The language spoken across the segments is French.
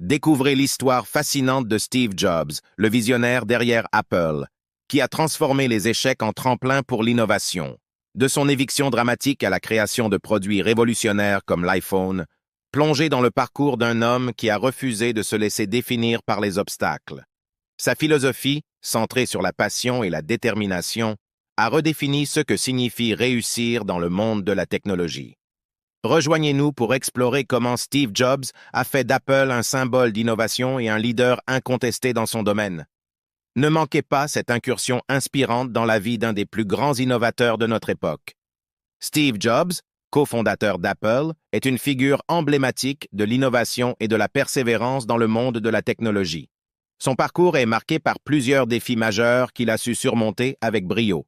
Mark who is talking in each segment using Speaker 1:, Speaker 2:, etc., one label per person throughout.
Speaker 1: Découvrez l'histoire fascinante de Steve Jobs, le visionnaire derrière Apple, qui a transformé les échecs en tremplin pour l'innovation. De son éviction dramatique à la création de produits révolutionnaires comme l'iPhone, plongez dans le parcours d'un homme qui a refusé de se laisser définir par les obstacles. Sa philosophie, centrée sur la passion et la détermination, a redéfini ce que signifie réussir dans le monde de la technologie. Rejoignez-nous pour explorer comment Steve Jobs a fait d'Apple un symbole d'innovation et un leader incontesté dans son domaine. Ne manquez pas cette incursion inspirante dans la vie d'un des plus grands innovateurs de notre époque. Steve Jobs, cofondateur d'Apple, est une figure emblématique de l'innovation et de la persévérance dans le monde de la technologie. Son parcours est marqué par plusieurs défis majeurs qu'il a su surmonter avec brio.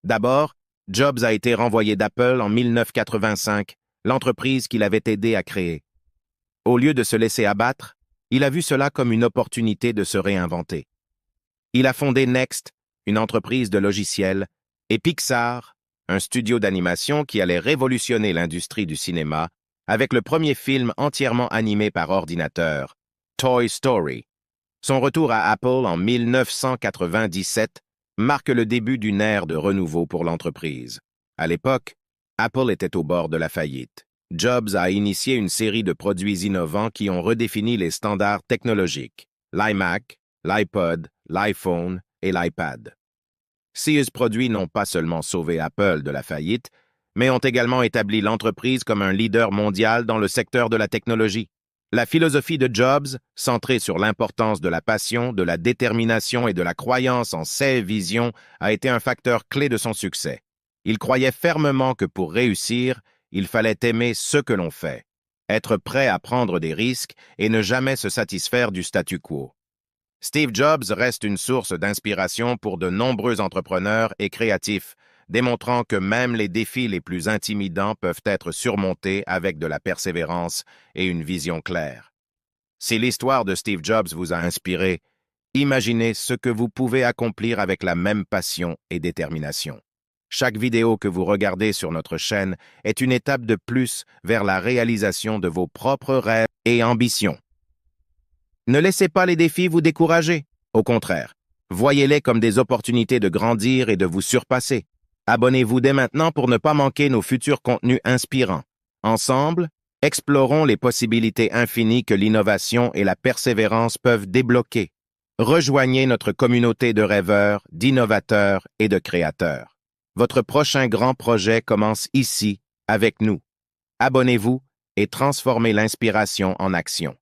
Speaker 1: D'abord, Jobs a été renvoyé d'Apple en 1985, l'entreprise qu'il avait aidé à créer. Au lieu de se laisser abattre, il a vu cela comme une opportunité de se réinventer. Il a fondé Next, une entreprise de logiciels, et Pixar, un studio d'animation qui allait révolutionner l'industrie du cinéma avec le premier film entièrement animé par ordinateur, Toy Story. Son retour à Apple en 1997 marque le début d'une ère de renouveau pour l'entreprise. À l'époque, Apple était au bord de la faillite. Jobs a initié une série de produits innovants qui ont redéfini les standards technologiques, l'iMac, l'iPod, l'iPhone et l'iPad. Ces produits n'ont pas seulement sauvé Apple de la faillite, mais ont également établi l'entreprise comme un leader mondial dans le secteur de la technologie. La philosophie de Jobs, centrée sur l'importance de la passion, de la détermination et de la croyance en ses visions, a été un facteur clé de son succès. Il croyait fermement que pour réussir, il fallait aimer ce que l'on fait, être prêt à prendre des risques et ne jamais se satisfaire du statu quo. Steve Jobs reste une source d'inspiration pour de nombreux entrepreneurs et créatifs, démontrant que même les défis les plus intimidants peuvent être surmontés avec de la persévérance et une vision claire. Si l'histoire de Steve Jobs vous a inspiré, imaginez ce que vous pouvez accomplir avec la même passion et détermination. Chaque vidéo que vous regardez sur notre chaîne est une étape de plus vers la réalisation de vos propres rêves et ambitions. Ne laissez pas les défis vous décourager. Au contraire, voyez-les comme des opportunités de grandir et de vous surpasser. Abonnez-vous dès maintenant pour ne pas manquer nos futurs contenus inspirants. Ensemble, explorons les possibilités infinies que l'innovation et la persévérance peuvent débloquer. Rejoignez notre communauté de rêveurs, d'innovateurs et de créateurs. Votre prochain grand projet commence ici, avec nous. Abonnez-vous et transformez l'inspiration en action.